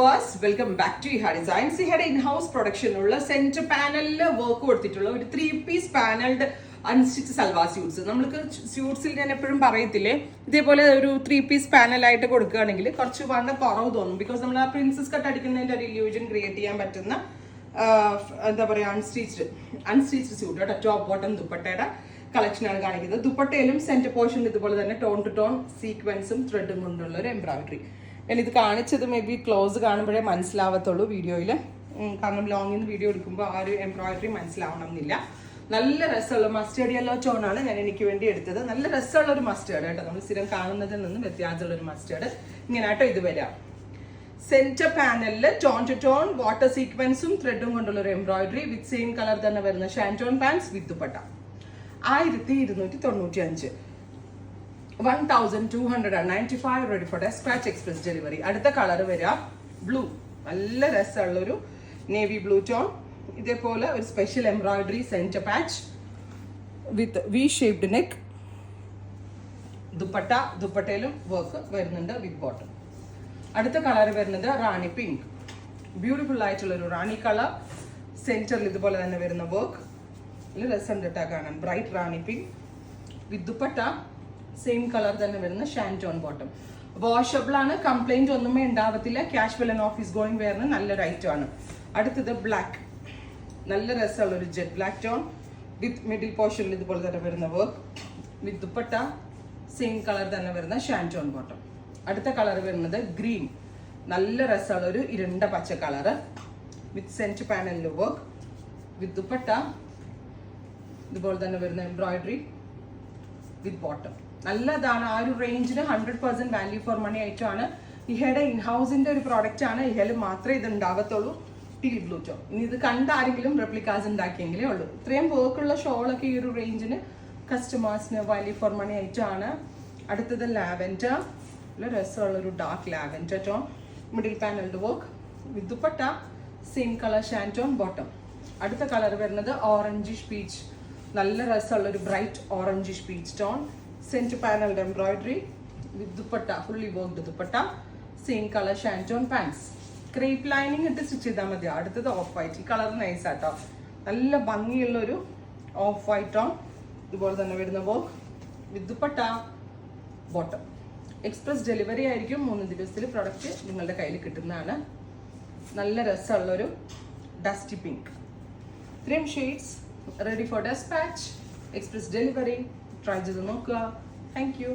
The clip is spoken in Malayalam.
viewers, welcome back to Iha Designs. Ihade in-house production ഉള്ള സെന്റർ പാനലിൽ വർക്ക് കൊടുത്തിട്ടുള്ള ഒരു 3-piece panelled unstitch salwar suites. നമുക്ക് സ്യൂട്ട്സിൽ ഞാൻ എപ്പോഴും പറയത്തില്ലേ, ഇതേപോലെ ഒരു 3-piece പാനലായിട്ട് കൊടുക്കുകയാണെങ്കിൽ കുറച്ച് വണ്ണം കുറവ് തോന്നും. ബിക്കോസ് നമ്മൾ ആ പ്രിൻസസ് കട്ട് അടിക്കുന്നതിന്റെ ഒരു ഇല്യൂഷൻ ക്രിയേറ്റ് ചെയ്യാൻ പറ്റുന്ന എന്താ പറയുക അൺസ്റ്റിച്ച്ഡ് സ്യൂട്ട് കേട്ടോ. ടോപ്പ് ബോട്ടം ദുപ്പട്ടയുടെ കളക്ഷനാണ് കാണിക്കുന്നത്. ദുപ്പട്ടയിലും സെന്റർ പോർഷനിൽ ഇതുപോലെ തന്നെ ടോൺ ടു ടോൺ സീക്വൻസും ത്രെഡും കൊണ്ടുള്ള ഒരു എംബ്രോയിഡറി. ഞാനിത് കാണിച്ചത് മേ ബി ക്ലോസ് കാണുമ്പോഴേ മനസ്സിലാവത്തുള്ളൂ വീഡിയോയിൽ, കാരണം ലോങ്ങിൽ നിന്ന് വീഡിയോ എടുക്കുമ്പോൾ ആ ഒരു എംബ്രോയിഡറി മനസ്സിലാവണം എന്നില്ല. നല്ല രസമുള്ള മസ്റ്റേർഡ് യെല്ലോ ടോണാണ് ഞാൻ എനിക്ക് വേണ്ടി എടുത്തത്. നല്ല രസമുള്ള ഒരു മസ്റ്റേർഡ് കേട്ടോ, നമ്മൾ സ്ഥിരം കാണുന്നതിൽ നിന്ന് വ്യത്യാസമുള്ള ഒരു മസ്റ്റേർഡ്. ഇങ്ങനെ കേട്ടോ ഇത് വരാം. സെന്റർ പാനലിൽ ടോൺ ടു ടോൺ വാട്ടർ സീക്വൻസും ത്രെഡും കൊണ്ടുള്ള ഒരു എംബ്രോയിഡറി വിത്ത് സെയിം കളർ തന്നെ വരുന്ന ഷാൻറ്റോൺ pants with dupatta. 1295, 1295 ready for scratch express delivery. അടുത്ത കളർ വരാം ബ്ലൂ, നല്ല രസമുള്ളൊരു നേവി ബ്ലൂ ടോൺ. ഇതേപോലെ ഒരു special embroidery centre patch with V shaped neck. ദുപ്പട്ടയിലും വർക്ക് വരുന്നുണ്ട് വിത്ത് ബോട്ടം. അടുത്ത കളർ വരുന്നത് റാണി പിങ്ക്, ബ്യൂട്ടിഫുൾ ആയിട്ടുള്ള ഒരു റാണി കളർ. സെന്ററിൽ ഇതുപോലെ തന്നെ വരുന്ന വർക്ക് നല്ല രസമുണ്ട് കേട്ടോ കാണാൻ. ബ്രൈറ്റ് റാണി പിങ്ക് വിത്ത് ദുപ്പട്ട സെയിം കളർ തന്നെ വരുന്ന ഷാൻറ്റോൺ ബോട്ടം. വാഷബിൾ ആണ്, കംപ്ലൈന്റ് ഒന്നുമേ ഉണ്ടാവത്തില്ല. കാഷ്വൽ ആൻഡ് ഓഫീസ് ഗോയിങ് വെയറിന് നല്ലൊരു ഐറ്റം ആണ്. അടുത്തത് ബ്ലാക്ക്, നല്ല രസമുള്ള ഒരു ജെറ്റ് ബ്ലാക്ക് ടോൺ വിത്ത് മിഡിൽ പോർഷനിൽ ഇതുപോലെ തന്നെ വരുന്ന work with dupatta same colour തന്നെ വരുന്ന ഷാൻറ്റോൺ ബോട്ടം. അടുത്ത കളർ വരുന്നത് ഗ്രീൻ, നല്ല രസമുള്ള ഒരു ഇരുണ്ട പച്ച കളറ് വിത്ത് സെന്റർ പാനലിൽ വർക്ക് വിത്ത് ദുപ്പട്ട ഇതുപോലെ തന്നെ വരുന്ന എംബ്രോയിഡറി വിത്ത് ബോട്ടം. നല്ലതാണ്. ആ ഒരു റേഞ്ചിന് 100% വാല്യൂ ഫോർ മണി ഐറ്റം ആണ്. ഇഹയുടെ ഇൻഹൗസിന്റെ ഒരു പ്രോഡക്റ്റ് ആണ്. ഇഹയിൽ മാത്രമേ ഇത് ഉണ്ടാകത്തുള്ളൂ. Teal blue tone. ഇനി ഇത് കണ്ട ആരെങ്കിലും റെപ്ലിക്കാസ് ഉണ്ടാക്കിയെങ്കിലേ ഉള്ളൂ. ഇത്രയും വർക്കുള്ള ഷോളൊക്കെ ഈ ഒരു റേഞ്ചിന് കസ്റ്റമേഴ്സിന് വാല്യൂ ഫോർ മണി ഐറ്റം ആണ്. അടുത്തത് ലാവൻഡർ, നല്ല രസമുള്ള ഒരു dark lavender tone, middle panelled work with dupatta same colour ഷാൻറ്റോൺ ബോട്ടം. അടുത്ത കളർ വരുന്നത് ഓറഞ്ചിഷ് പീച്ച്, നല്ല രസമുള്ള ഒരു bright orangish peach tone. Centre panelled embroidery with dupatta, fully worked dupatta same colour ഷാൻറ്റോൺ പാൻസ്. ക്രേപ്പ് ലൈനിങ് ഇട്ട് സ്റ്റിച്ച് ചെയ്താൽ മതി. അടുത്തത് ഓഫ് വൈറ്റ്, ഈ കളർ നൈസ് ആട്ടോ, നല്ല ഭംഗിയുള്ള ഒരു ഓഫ് വൈറ്റ് ടോൺ. ഇതുപോലെ തന്നെ വരുന്ന work with dupatta bottom. Express delivery ആയിരിക്കും. 3 ദിവസത്തിൽ പ്രൊഡക്റ്റ് നിങ്ങളുടെ കയ്യിൽ കിട്ടുന്നതാണ്. നല്ല രസമുള്ളൊരു ഡസ്റ്റി പിങ്ക്. ഇത്രയും shades ready for dispatch, express delivery. Try ചെയ്ത് നോക്കുക. Thank you.